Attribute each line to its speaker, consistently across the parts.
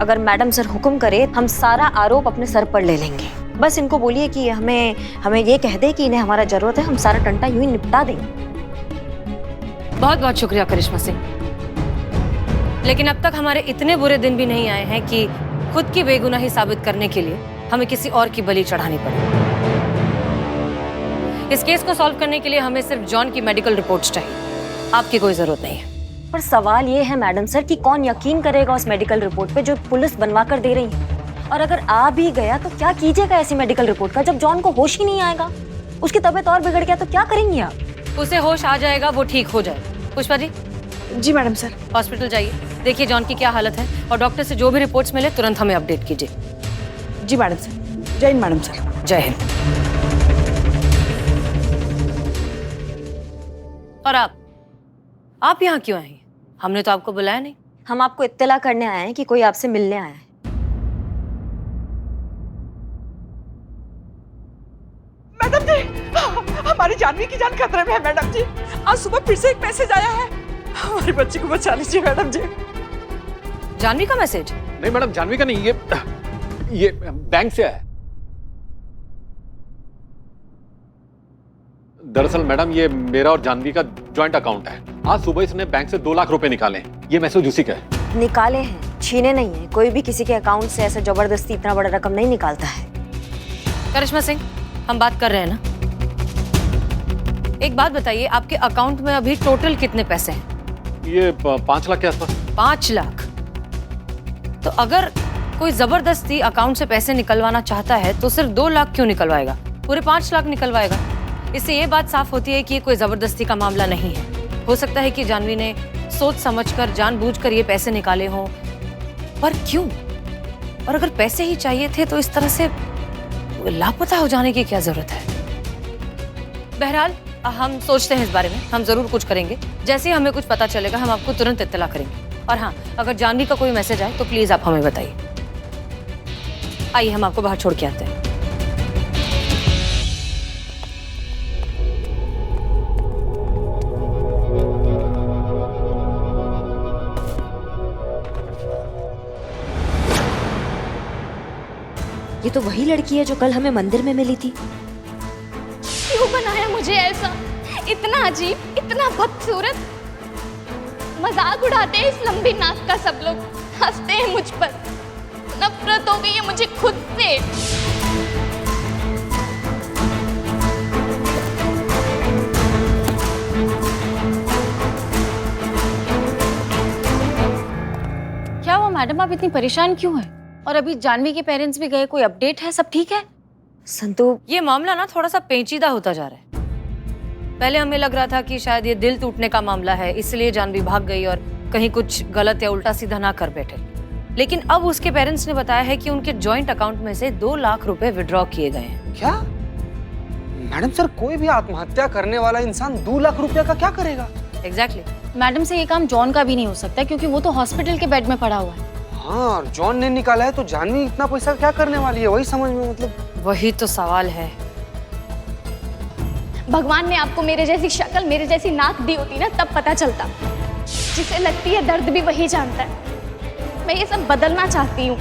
Speaker 1: अगर madam sir हुक्म करे हम सारा आरोप अपने सर पर ले लेंगे। बस इनको बोलिए कि हमें ये कह दे कि इन्हें हमारा जरूरत है, हम सारा टंटा यूं ही निपटा देंगे।
Speaker 2: बहुत बहुत शुक्रिया करिश्मा सिंह, लेकिन अब तक हमारे इतने बुरे दिन भी नहीं आए हैं कि खुद की बेगुनाही साबित करने के लिए हमें किसी और की बलि चढ़ानी पड़े। इस केस को सॉल्व करने के लिए हमें सिर्फ जॉन की मेडिकल रिपोर्ट्स चाहिए, आपकी कोई जरूरत नहीं है।
Speaker 1: पर सवाल ये है मैडम सर कि कौन यकीन करेगा उस मेडिकल रिपोर्ट पे जो पुलिस बनवा कर दे रही है? और अगर आ भी गया तो क्या कीजिएगा ऐसी मेडिकल रिपोर्ट का, जब जॉन को होश ही नहीं आएगा? उसकी तबीयत और बिगड़ गया तो क्या करेंगी आप?
Speaker 2: उसे होश आ जाएगा, वो ठीक हो जाए। पुष्पा जी।
Speaker 3: जी मैडम सर।
Speaker 2: हॉस्पिटल जाइए, देखिए जॉन की क्या हालत है और डॉक्टर से जो भी रिपोर्ट्स मिले तुरंत हमें अपडेट कीजिए।
Speaker 3: जी मैडम सर। जय हिंद मैडम सर।
Speaker 2: जय हिंद। और आप यहाँ क्यों आई? हमने तो आपको बुलाया नहीं।
Speaker 1: हम आपको इत्तला करने आए हैं कि कोई आपसे मिलने आया है।
Speaker 3: मैडम जी, हमारी जानवी की जान खतरे में है मैडम जी। आज सुबह फिर से एक मैसेज आया है, हमारी बच्ची को बचा लीजिए मैडम जी।
Speaker 2: जानवी का मैसेज?
Speaker 4: नहीं मैडम, जानवी का नहीं, ये बैंक से है। दरअसल मैडम ये मेरा और जानवी का जॉइंट अकाउंट है। आज सुबह इसने बैंक से 2 लाख रुपए निकाले। ये मैसेज उसी का है।
Speaker 1: निकाले हैं, छीने नहीं है। कोई भी किसी के अकाउंट से ऐसे जबरदस्ती इतना बड़ा रकम नहीं निकालता है।
Speaker 2: करिश्मा सिंह, हम बात कर रहे हैं ना। एक बात बताइए, आपके अकाउंट में अभी टोटल कितने पैसे हैं?
Speaker 4: ये 5 लाख के आसपास।
Speaker 2: 5 लाख? तो अगर कोई जबरदस्ती अकाउंट से पैसे निकलवाना चाहता है तो सिर्फ 2 लाख क्यों निकलवाएगा, पूरे 5 लाख निकलवाएगा? इससे ये बात साफ होती है कि ये कोई जबरदस्ती का मामला नहीं है। हो सकता है कि जानवी ने सोच समझकर जानबूझकर ये पैसे निकाले हों, पर क्यों? और अगर पैसे ही चाहिए थे तो इस तरह से लापता हो जाने की क्या जरूरत है? बहरहाल हम सोचते हैं इस बारे में, हम जरूर कुछ करेंगे। जैसे ही हमें कुछ पता चलेगा हम आपको तुरंत इत्तला करेंगे। और हाँ, अगर जानवी का कोई मैसेज आए तो प्लीज आप हमें बताइए। आइए हम आपको बाहर छोड़ के आते हैं।
Speaker 1: ये तो वही लड़की है जो कल हमें मंदिर में मिली थी।
Speaker 5: क्यों बनाया मुझे ऐसा, इतना अजीब, इतना बदसूरत? मजाक उड़ाते हैं इस लंबी नाक का सब लोग, हंसते हैं मुझ पर। नफरत हो गई है मुझे खुद से।
Speaker 6: क्या हुआ मैडम, आप इतनी परेशान क्यों हैं? और अभी जानवी के पेरेंट्स भी गए, कोई अपडेट है? सब ठीक है?
Speaker 1: संतू,
Speaker 2: ये मामला ना थोड़ा सा पेचीदा होता जा रहा है। पहले हमें लग रहा था कि शायद ये दिल टूटने का मामला है, इसलिए जानवी भाग गई और कहीं कुछ गलत या उल्टा सीधा ना कर बैठे। लेकिन अब उसके पेरेंट्स ने बताया है कि उनके जॉइंट अकाउंट में से 2 लाख रुपए विड्रॉ किए गए हैं।
Speaker 7: क्या? मैडम सर, कोई भी आत्महत्या करने वाला इंसान 2 लाख रुपया का क्या करेगा?
Speaker 2: एग्जैक्टली।
Speaker 6: मैडम से ये काम जॉन का भी नहीं हो सकता क्योंकि वो तो हॉस्पिटल के बेड में पड़ा हुआ है।
Speaker 7: हाँ, और जॉन ने निकाला है तो जानवी इतना पैसा क्या करने वाली है, वही समझ में मतलब।
Speaker 2: वही तो सवाल है।
Speaker 5: भगवान ने आपको मेरे जैसी शक्ल, मेरे जैसी नाक दी होती ना, तब पता चलता। जिसे लगती है दर्द भी वही जानता है। मैं ये सब बदलना चाहती हूँ।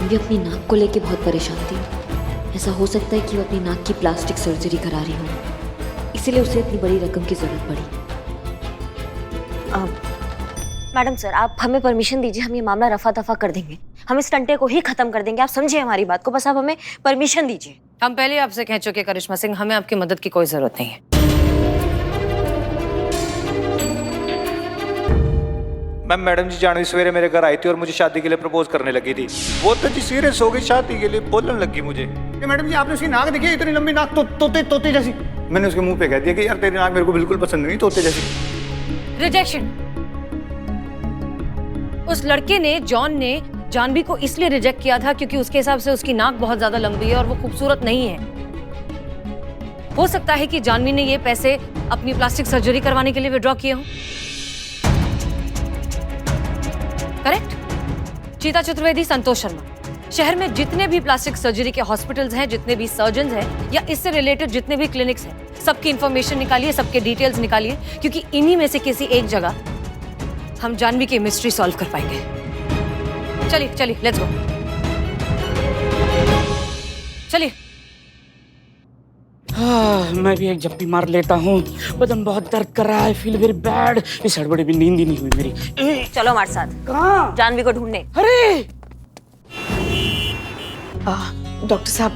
Speaker 8: भी अपनी नाक को लेके बहुत परेशान थी। ऐसा हो सकता है कि वो अपनी नाक की प्लास्टिक सर्जरी करा रही हो, इसीलिए उसे इतनी बड़ी रकम की जरूरत पड़ी।
Speaker 1: मैडम सर, आप हमें परमिशन दीजिए, हम ये मामला रफा दफा कर देंगे। हम इस टंटे को ही खत्म कर देंगे। आप समझिए हमारी बात को, बस आप हमें परमिशन दीजिए।
Speaker 2: हम पहले आपसे कह चुके करिश्मा सिंह, हमें आपकी मदद की कोई जरूरत नहीं है।
Speaker 9: मैडम जी, जानवी सवेरे मेरे घर आई थी और मुझे शादी के लिए प्रपोज करने लगी थी। वो तो जी सीरियस हो गई, शादी के लिए बोलने लगी मुझे।
Speaker 10: मैडम जी, आपने उसकी नाक देखी? इतनी लंबी नाक, तोते जैसी। मैंने उसके मुंह पे कह दिया कि यार तेरी नाक मेरे को बिल्कुल पसंद नहीं, तोते जैसी।
Speaker 2: रिजेक्शन। उस लड़के ने, जॉन ने जानवी को इसलिए रिजेक्ट किया था क्योंकि उसके हिसाब से उसकी नाक बहुत ज्यादा लंबी है और वो खूबसूरत नहीं है। हो सकता है कि जानवी ने ये पैसे अपनी प्लास्टिक सर्जरी करवाने के लिए विड्रॉ किए हों। करेक्ट? चीता चतुर्वेदी, संतोष शर्मा, शहर में जितने भी प्लास्टिक सर्जरी के हॉस्पिटल्स हैं, जितने भी सर्जन हैं या इससे रिलेटेड जितने भी क्लिनिक्स हैं, सबकी इंफॉर्मेशन निकालिए, सबके डिटेल्स निकालिए, क्योंकि इन्हीं में से किसी एक जगह हम जानवी की मिस्ट्री सॉल्व कर पाएंगे। चलिए चलिए, लेट्स गो, चलिए।
Speaker 11: मैं भी एक जप्पी मार लेता हूँ, बदन बहुत दर्द कर रहा है, फील वेरी बैड। इस हड़बड़ी में नींद ही नहीं हुई मेरी।
Speaker 1: चलो हमारे साथ।
Speaker 11: कहाँ?
Speaker 1: जानवी को ढूंढने।
Speaker 11: अरे
Speaker 3: डॉक्टर साहब,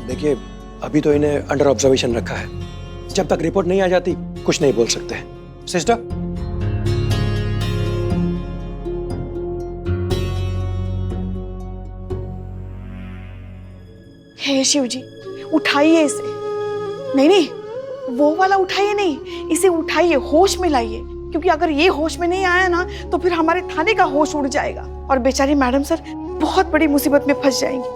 Speaker 12: देखिए अभी तो इन्हें अंडर ऑब्जर्वेशन रखा है, जब तक रिपोर्ट नहीं आ जाती कुछ नहीं बोल सकते। सिस्टर,
Speaker 3: हे शिव जी, उठाइए इसे। नहीं नहीं, वो वाला उठाइए नहीं, इसे उठाइए, होश में लाइए, क्योंकि अगर ये होश में नहीं आया ना तो फिर हमारे थाने का होश उड़ जाएगा और बेचारी मैडम सर बहुत बड़ी मुसीबत में फंस जाएंगी।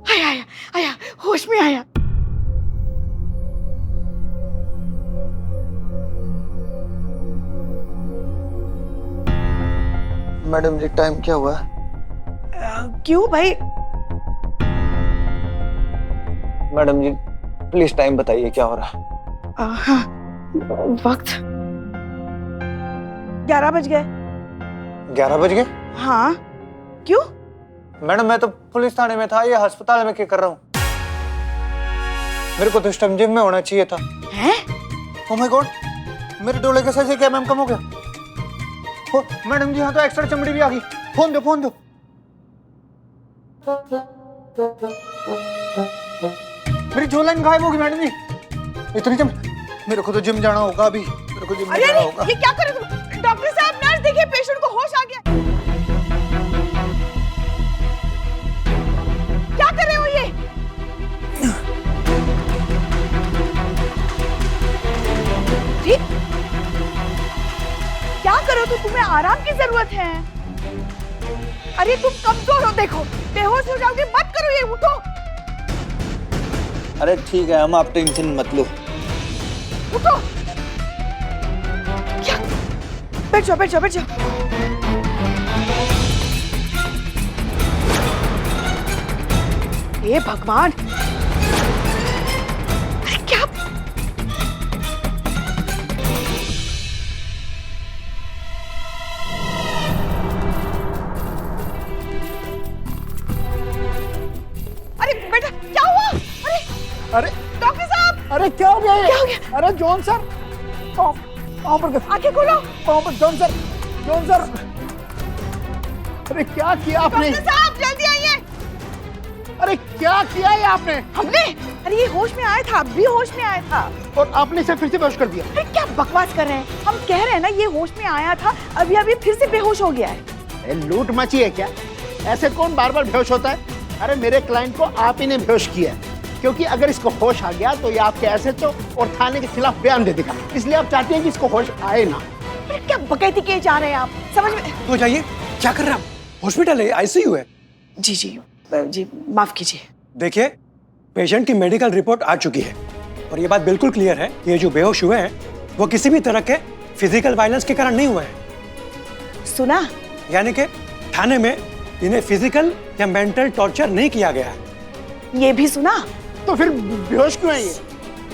Speaker 3: आया आया आया, होश में आया।
Speaker 12: मैडम जी टाइम क्या हुआ?
Speaker 3: क्यों भाई?
Speaker 12: मैडम जी प्लीज टाइम बताइए क्या हो रहा?
Speaker 3: हाँ, वक्त 11 बज गए।
Speaker 10: 11 बज गए?
Speaker 3: हाँ, क्यों?
Speaker 10: मैडम मैं तो पुलिस थाने में था, ये अस्पताल में क्या कर रहा हूँ? मेरे को तो इस टाइम जिम में होना चाहिए था।
Speaker 3: हैं?
Speaker 10: ओह माय गॉड, मेरे डोले के साइज क्या मैम कम हो गया? ओ, मैडम जी यहाँ तो एक्स्ट्रा चमड़ी भी आ गई। फोन दो, फोन दो। मेरी जो लाइन गायब होगी मैडम जी। इतनी जम, मेरे को तो जिम जाना होगा अभी, मेरे को जिम जाना होगा।
Speaker 3: ये क्या कर रहे तुम? डॉक्टर साहब, नर्स देखिए, पेशेंट को होश आ गया। क्या कर रहे हो ये? ठीक? क्या करो तो तुम्हें आराम की जरूरत है। अरे तुम कमजोर हो, देखो बेहोश हो जाओगे, मत करो ये, उठो।
Speaker 10: अरे ठीक है, हम आप टेंशन मत लो।
Speaker 3: उठो। क्या? बैठ जाओ, बैठ जाओ, बैठ जाओ। हे भगवान, अरे क्या? अरे बेटा, क्या हुआ? अरे
Speaker 10: अरे
Speaker 3: डॉक्टर साहब,
Speaker 10: अरे क्या हो गया ये?
Speaker 3: क्या हो गया?
Speaker 10: अरे जॉन सर, पाँव पर
Speaker 3: आंखें खोलो।
Speaker 10: पाँव पर जॉन सर, जॉन सर। अरे क्या किया आपने?
Speaker 3: डॉक्टर साहब जल्दी आइए।
Speaker 10: अरे क्या किया ये आपने?
Speaker 3: हमने? अरे ये होश में आया था, अब भी होश में आया था।
Speaker 10: और आपने इसे फिर से बेहोश कर दिया?
Speaker 3: अरे क्या बकवास कर रहे हैं? हम कह रहे हैं ना ये होश में आया था, अभी अभी फिर से बेहोश हो गया है।
Speaker 10: लूट मची है क्या? ऐसे कौन बार बार बेहोश होता है? अरे मेरे क्लाइंट को आप ही ने बेहोश किया है, क्योंकि अगर इसको होश आ गया तो ये आपके एसएचओ और थाने के खिलाफ बयान दे देगा, इसलिए आप चाहते हैं कि इसको होश आए ना।
Speaker 3: अरे क्या बकैती किए जा रहे हैं आप, समझ में?
Speaker 12: तो जाइए, क्या कर रहे हैं आप? हॉस्पिटल है, आईसीयू है।
Speaker 3: जी जी जी, माफ कीजिए।
Speaker 12: देखिए पेशेंट की मेडिकल रिपोर्ट आ चुकी है और ये बात बिल्कुल क्लियर है कि ये जो बेहोश हुए हैं वो किसी भी तरह के फिजिकल वायलेंस के कारण नहीं हुए हैं।
Speaker 3: सुना?
Speaker 12: यानी कि थाने में इन्हें फिजिकल या मेंटल टॉर्चर नहीं किया गया है।
Speaker 3: ये भी सुना?
Speaker 10: तो फिर बेहोश क्यों है ये?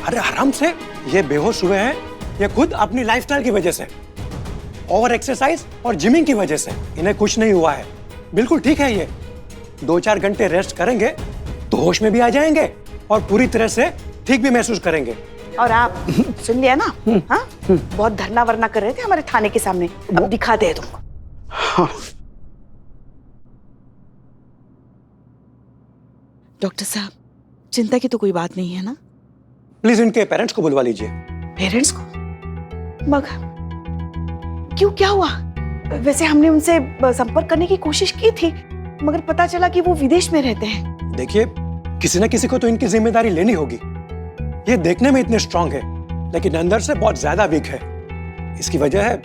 Speaker 12: अरे आराम से, ये बेहोश हुए हैं ये खुद अपनी लाइफस्टाइल की वजह से, ओवर एक्सरसाइज और जिमिंग की वजह से। इन्हें कुछ नहीं हुआ है, बिल्कुल ठीक है। ये 2-4 घंटे रेस्ट करेंगे तो होश में भी आ जाएंगे और पूरी तरह से ठीक भी महसूस करेंगे।
Speaker 3: और आप सुन लिया ना? हाँ, बहुत धरना वरना कर रहे थे हमारे थाने के सामने, अब दिखाते हैं तुमको।
Speaker 10: हाँ।
Speaker 3: डॉक्टर साहब, चिंता की तो कोई बात नहीं है ना?
Speaker 12: प्लीज इनके पेरेंट्स को बुलवा लीजिए।
Speaker 3: पेरेंट्स को? मगर क्यों, क्या हुआ? वैसे हमने उनसे संपर्क करने की कोशिश की थी, मगर पता चला कि वो विदेश में रहते हैं।
Speaker 12: देखिए किसी न किसी को तो इनकी जिम्मेदारी लेनी होगी। ये देखने में इतने स्ट्रांग है लेकिन अंदर से बहुत ज्यादा वीक है। इसकी वजह है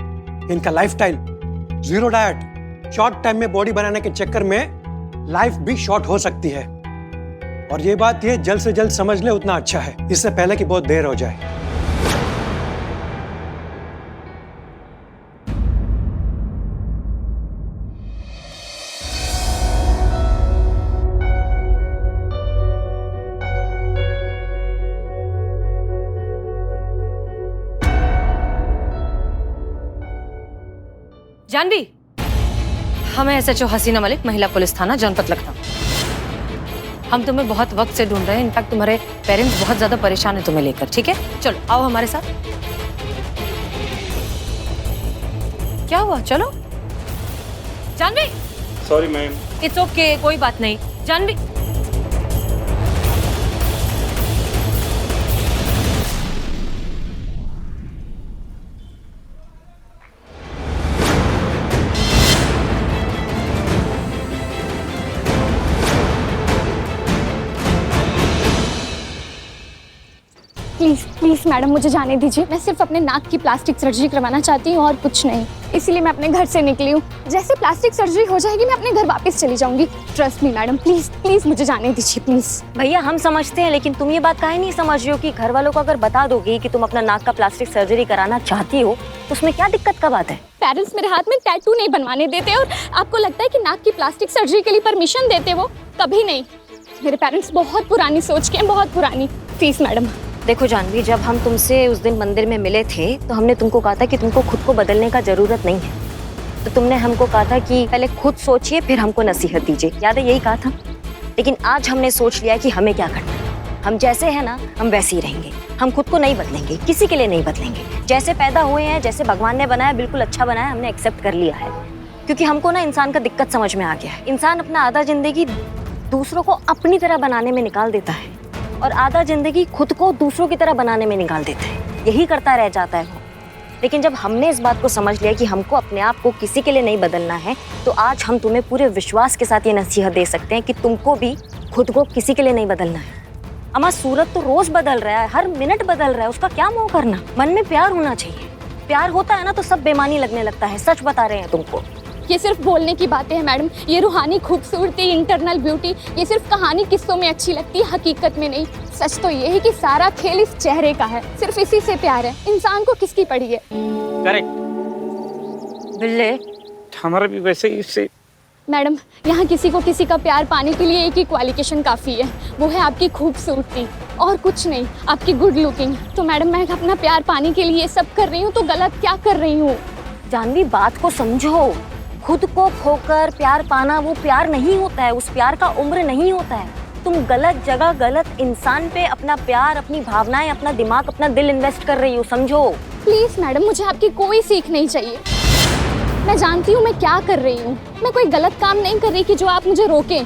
Speaker 12: इनका lifestyle, zero diet, short time में बॉडी बनाने के चक्कर में लाइफ भी शॉर्ट हो सकती है। और ये बात ये जल्द से जल्द समझ ले उतना अच्छा है, इससे पहले कि बहुत देर हो जाए।
Speaker 2: जानवी, हमें एसएचओ हसीना मलिक, महिला पुलिस थाना, जनपद लखनऊ। हम तुम्हें बहुत वक्त से ढूंढ रहे हैं। इनफैक्ट तुम्हारे पेरेंट्स बहुत ज्यादा परेशान है तुम्हें लेकर। ठीक है, चलो आओ हमारे साथ। क्या हुआ? चलो। Janhvi,
Speaker 11: sorry ma'am.
Speaker 2: It's okay, कोई बात नहीं। जानवी,
Speaker 5: प्लीज़ प्लीज़ मैडम मुझे जाने दीजिए। मैं सिर्फ अपने नाक की प्लास्टिक सर्जरी करवाना चाहती हूँ और कुछ नहीं। इसीलिए मैं अपने घर से निकली हूँ। जैसे प्लास्टिक सर्जरी हो जाएगी मैं अपने घर वापस चली जाऊंगी। Trust me madam, please please मुझे जाने दीजिए प्लीज़।
Speaker 1: भैया हम समझते हैं, लेकिन तुम ये बात काहे नहीं समझ रही हो कि घर वालों को अगर बता दोगी कि तुम अपना नाक का प्लास्टिक सर्जरी कराना चाहती हो तो उसमें क्या दिक्कत का बात है?
Speaker 5: पेरेंट्स मेरे हाथ में टैटू नहीं बनवाने देते और आपको लगता है कि नाक की प्लास्टिक सर्जरी के लिए परमिशन देते वो? कभी नहीं। मेरे पेरेंट्स बहुत पुरानी सोच के हैं, बहुत पुरानी। Please madam.
Speaker 1: देखो जानवी, जब हम तुमसे उस दिन मंदिर में मिले थे तो हमने तुमको कहा था कि तुमको खुद को बदलने का जरूरत नहीं है। तो तुमने हमको कहा था कि पहले खुद सोचिए फिर हमको नसीहत दीजिए, याद है? यही कहा था। लेकिन आज हमने सोच लिया कि हमें क्या करना है। हम जैसे हैं ना, हम वैसे ही रहेंगे। हम खुद को नहीं बदलेंगे, किसी के लिए नहीं बदलेंगे। जैसे पैदा हुए हैं, जैसे भगवान ने बनाया, बिल्कुल अच्छा बनाया, हमने एक्सेप्ट कर लिया है। क्योंकि हमको ना इंसान का दिक्कत समझ में आ गया है। इंसान अपना आधा जिंदगी दूसरों को अपनी तरह बनाने में निकाल देता है और आधा जिंदगी खुद को दूसरों की तरह बनाने में निकाल देता है। यही करता रह जाता है वो। लेकिन जब हमने इस बात को समझ लिया कि हमको अपने आप को किसी के लिए नहीं बदलना है, तो आज हम तुम्हें पूरे विश्वास के साथ ये नसीहत दे सकते हैं कि तुमको भी खुद को किसी के लिए नहीं बदलना है। अम्मा, सूरज तो रोज बदल रहा है, हर मिनट बदल रहा है, उसका क्या मोह करना? मन में प्यार होना चाहिए। प्यार होता है ना तो सब बेमानी लगने लगता है। सच बता रहे हैं तुमको।
Speaker 5: ये सिर्फ बोलने की बातें हैं मैडम। ये रूहानी खूबसूरती, इंटरनल ब्यूटी, ये सिर्फ कहानी किस्सों में अच्छी लगती है, हकीकत में नहीं। सच तो ये है कि सारा खेल इस चेहरे का है। सिर्फ इसी से प्यार है। इंसान को किसकी पड़ी है?
Speaker 11: करेक्ट।
Speaker 1: बिल्ले,
Speaker 11: हमारा भी वैसे ही इससे।
Speaker 5: मैडम, यहाँ किसी को किसी का प्यार पाने के लिए एक ही क्वालिफिकेशन काफ़ी है, वो है आपकी खूबसूरती और कुछ नहीं, आपकी गुड लुकिंग। तो मैडम, मैं अपना प्यार पाने के लिए ये सब कर रही हूँ तो गलत क्या कर रही हूँ?
Speaker 1: जानवी, बात को समझो। खुद को खोकर प्यार पाना वो प्यार नहीं होता है। उस प्यार का उम्र नहीं होता है। तुम गलत जगह गलत इंसान पे अपना प्यार, अपनी भावनाएं, अपना दिमाग, अपना दिल इन्वेस्ट कर रही हो, समझो।
Speaker 5: प्लीज मैडम, मुझे आपकी कोई सीख नहीं चाहिए। मैं जानती हूँ मैं क्या कर रही हूँ। मैं कोई गलत काम नहीं कर रही कि जो आप मुझे रोकें।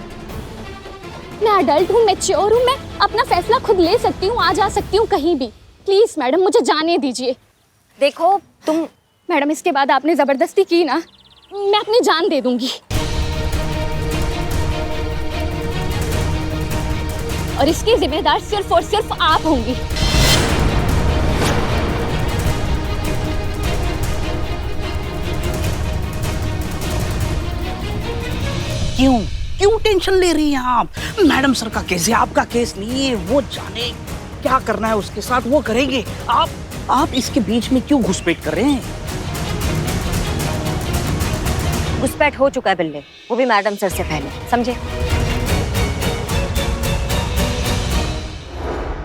Speaker 5: मैं अडल्ट हूँ, मैच्योर हूँ, मैं अपना फैसला खुद ले सकती हूँ, आ जा सकती हूँ कहीं भी। प्लीज मैडम, मुझे जाने दीजिए।
Speaker 1: देखो तुम
Speaker 5: मैडम, इसके बाद आपने जबरदस्ती की ना, मैं अपनी जान दे दूंगी। और इसकी जिम्मेदार सिर्फ और सिर्फ आप होंगी।
Speaker 11: क्यों क्यों टेंशन ले रही हैं आप? मैडम सर का केस है, आपका केस नहीं है। वो जाने क्या करना है उसके साथ, वो करेंगे। आप इसके बीच में क्यों घुसपैठ कर रहे हैं?
Speaker 1: घुसपैठ हो चुका है बिल्ले, वो भी मैडम सर से पहले, समझे?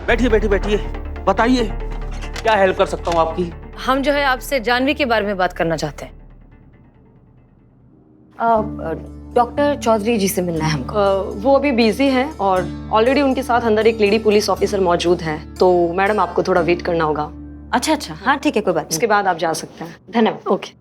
Speaker 11: बैठिए बैठिए बैठिए, बताइए क्या हेल्प कर सकता हूँ आपकी?
Speaker 2: हम जो है आपसे जानवी के बारे में बात करना चाहते हैं।
Speaker 1: डॉक्टर चौधरी जी से मिलना है हमको।
Speaker 13: वो अभी बिजी हैं और ऑलरेडी उनके साथ अंदर एक लेडी पुलिस ऑफिसर मौजूद है, तो मैडम आपको थोड़ा वेट करना होगा।
Speaker 1: अच्छा अच्छा, हाँ ठीक है, कोई बात नहीं।
Speaker 13: उसके बाद आप जा सकते हैं।
Speaker 1: धन्यवाद।
Speaker 13: ओके।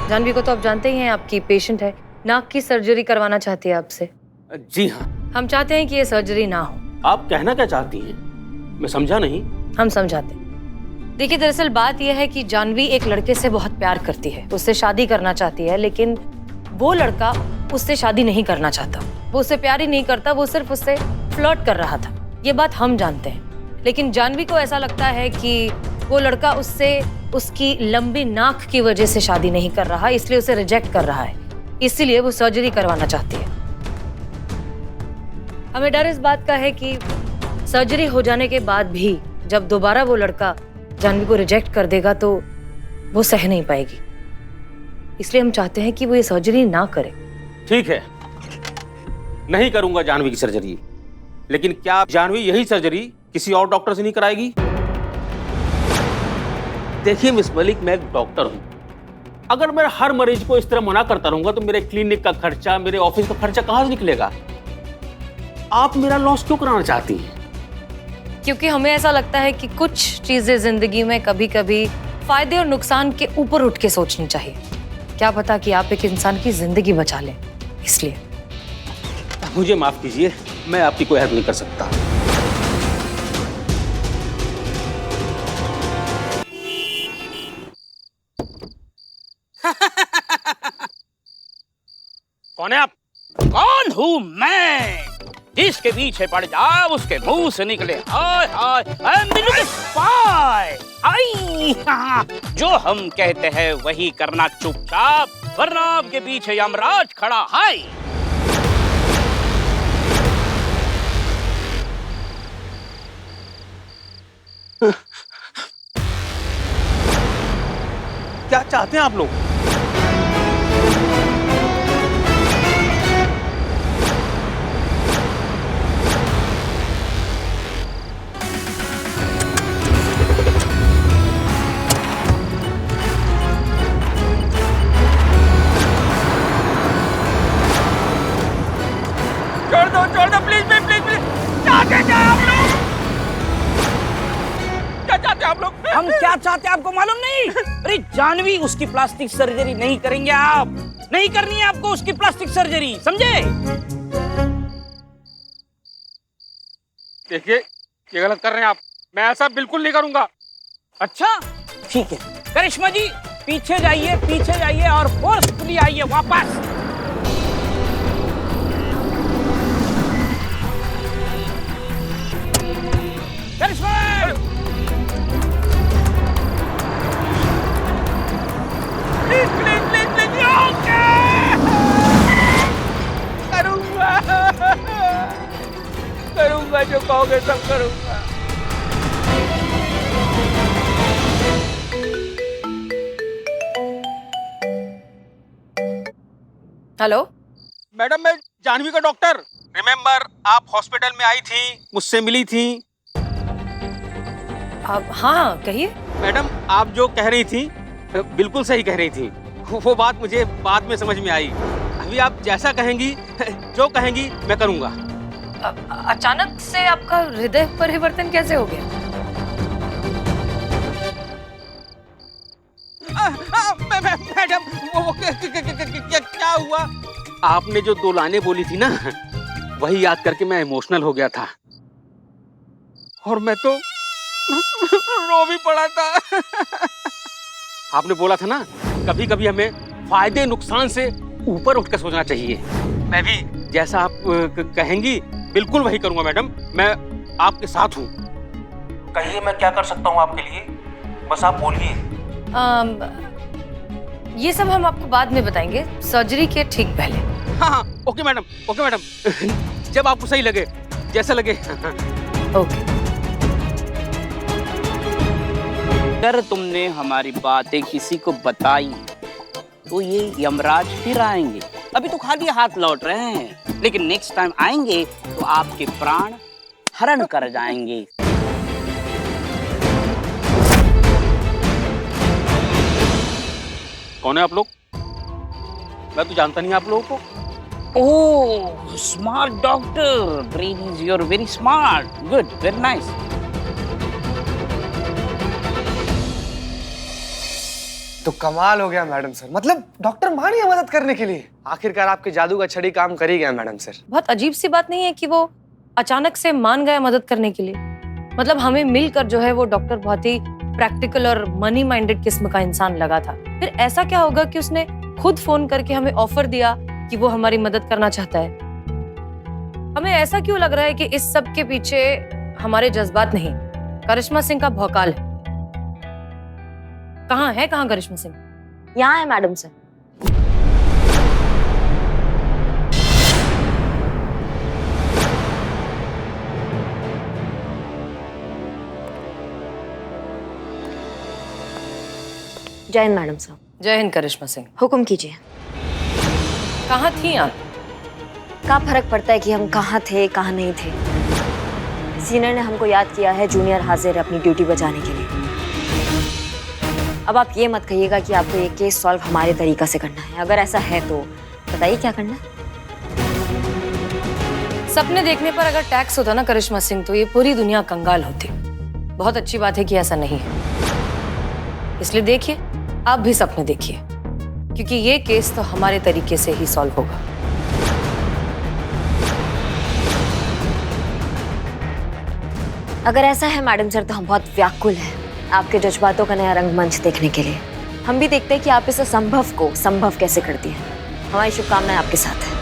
Speaker 2: जानवी को तो आप जानते ही हैं, आपकी पेशेंट है, नाक की सर्जरी करवाना चाहती है आपसे।
Speaker 11: जी हाँ।
Speaker 2: हम चाहते हैं कि ये सर्जरी ना हो।
Speaker 11: आप कहना क्या चाहती हैं? मैं समझा नहीं।
Speaker 2: हम समझाते हैं। देखिए, दरअसल बात यह है कि जानवी एक लड़के से बहुत प्यार करती है, उससे शादी करना चाहती है, लेकिन वो लड़का उससे शादी नहीं करना चाहता। वो उससे प्यार ही नहीं करता, वो सिर्फ उससे फ्लर्ट कर रहा था। ये बात हम जानते हैं, लेकिन जानवी को ऐसा लगता है कि वो लड़का उससे उसकी लंबी नाक की वजह से शादी नहीं कर रहा, इसलिए उसे रिजेक्ट कर रहा है। इसीलिए वो सर्जरी करवाना चाहती है। हमें डर इस बात का है कि सर्जरी हो जाने के बाद भी जब दोबारा वो लड़का जानवी को रिजेक्ट कर देगा तो वो सह नहीं पाएगी। इसलिए हम चाहते हैं कि वो ये सर्जरी ना करे।
Speaker 11: ठीक है,
Speaker 14: नहीं करूंगा जानवी की सर्जरी। लेकिन क्या जानवी यही सर्जरी किसी और डॉक्टर से नहीं कराएगी? देखिए मिस मलिक, मैं एक डॉक्टर हूं। अगर मैं हर मरीज को इस तरह मना करता रहूंगा तो मेरे क्लिनिक का खर्चा, मेरे ऑफिस का खर्चा कहां से निकलेगा? आप मेरा लॉस क्यों कराना चाहती हैं?
Speaker 2: क्योंकि हमें ऐसा लगता है कि कुछ चीजें जिंदगी में कभी कभी फायदे और नुकसान के ऊपर उठ के सोचनी चाहिए। क्या पता कि आप एक इंसान की जिंदगी बचा लें, इसलिए।
Speaker 14: मुझे माफ कीजिए, मैं आपकी कोई हेल्प नहीं कर सकता।
Speaker 11: कौन है आप? कौन हूँ मैं? जिसके पीछे पड़ जाओ उसके मुंह से निकले हाय हाय जो हम कहते हैं वही करना चुपचाप, वरना आपके पीछे यमराज खड़ा है।
Speaker 14: क्या चाहते हैं आप लोग?
Speaker 11: छोड़ दो प्लीज प्लीज प्लीज। चाहते क्या आप लोग? क्या चाहते आप लोग? हम क्या चाहते हैं आपको मालूम नहीं? अरे जानवी, उसकी प्लास्टिक सर्जरी नहीं करेंगे आप। नहीं करनी है आपको उसकी प्लास्टिक सर्जरी, समझे?
Speaker 14: देखिए, ये गलत कर रहे हैं आप। मैं ऐसा बिल्कुल नहीं करूंगा।
Speaker 11: अच्छा ठीक है, करिश्मा जी पीछे जाइए और फोर्सफुली आइए वापस। Karishma! Please please please please. Okay, करूंगा जो कहोगे सब करूंगा।
Speaker 2: हेलो
Speaker 14: मैडम, मैं जानवी का डॉक्टर। रिमेम्बर, आप हॉस्पिटल में आई थी, मुझसे मिली थी।
Speaker 2: हाँ कहिए।
Speaker 14: मैडम, आप जो कह रही थी बिल्कुल सही कह रही थी। वो बात मुझे बाद में समझ में आई। अभी आप जैसा कहेंगी, जो कहेंगी मैं करूंगा।
Speaker 2: अचानक से आपका हृदय परिवर्तन कैसे हो गया?
Speaker 14: मैडम, वो क्या हुआ? आपने जो 2 लाइनें बोली थी ना, वही याद करके मैं इमोशनल हो गया था और मैं तो रो भी पड़ा था। आपने बोला था ना, कभी कभी हमें फायदे नुकसान से ऊपर उठकर सोचना चाहिए। मैं भी जैसा आप कहेंगी बिल्कुल वही करूंगा मैडम। मैं आपके साथ हूँ। कहिए, मैं क्या कर सकता हूँ आपके लिए? बस आप बोलिए।
Speaker 2: ये सब हम आपको बाद में बताएंगे, सर्जरी के ठीक पहले।
Speaker 14: हाँ, ओके मैडम, ओके मैडम। जब आपको सही लगे, जैसा लगे।
Speaker 2: ओके।
Speaker 11: अगर तुमने हमारी बातें किसी को बताई तो ये यमराज फिर आएंगे। अभी तो खाली हाथ लौट रहे हैं, लेकिन नेक्स्ट टाइम आएंगे तो आपके प्राण हरण कर जाएंगे।
Speaker 14: कौन है आप लोग? मैं तो जानता नहीं आप लोगों को।
Speaker 11: Oh, smart doctor, brain is your very smart, good, very nice.
Speaker 7: तो कमाल हो गया मैडम सर, मतलब डॉक्टर मान गया मदद करने के लिए। आखिरकार आपके जादू का छड़ी काम कर ही गया मैडम सर।
Speaker 2: बहुत अजीब सी बात नहीं है कि वो अचानक से मान गया मदद करने के लिए? मतलब हमें मिलकर जो है वो डॉक्टर बहुत ही प्रैक्टिकल और मनी माइंडेड किस्म का इंसान लगा था। फिर ऐसा क्या होगा कि उसने खुद फोन करके हमें ऑफर दिया कि वो हमारी मदद करना चाहता है? हमें ऐसा क्यों लग रहा है कि इस सब के पीछे हमारे जज्बात नहीं, करिश्मा सिंह का भौकाल है? कहाँ करिश्मा सिंह?
Speaker 1: यहाँ है मैडम सर। जय हिंद मैडम साहब।
Speaker 2: जय हिंद करिश्मा सिंह।
Speaker 1: हुक्म कीजिए।
Speaker 2: कहाँ थी आप?
Speaker 1: क्या फर्क पड़ता है कि हम कहाँ थे कहाँ नहीं थे। सीनियर ने हमको याद किया है, जूनियर हाजिर है अपनी ड्यूटी बचाने के लिए। अब आप ये मत कहिएगा कि आपको ये केस सॉल्व हमारे तरीका से करना है। अगर ऐसा है तो बताइए क्या करना है।
Speaker 2: सपने देखने पर अगर टैक्स होता ना करिश्मा सिंह, तो ये पूरी दुनिया कंगाल होती। बहुत अच्छी बात है कि ऐसा नहीं है, इसलिए देखिए, आप भी सपने देखिए, क्योंकि ये केस तो हमारे तरीके से ही सॉल्व होगा।
Speaker 1: अगर ऐसा है मैडम सर, तो हम बहुत व्याकुल हैं आपके जज्बातों का नया रंगमंच देखने के लिए। हम भी देखते हैं कि आप इस असंभव को संभव कैसे करती हैं। हमारी शुभकामनाएं आपके साथ है।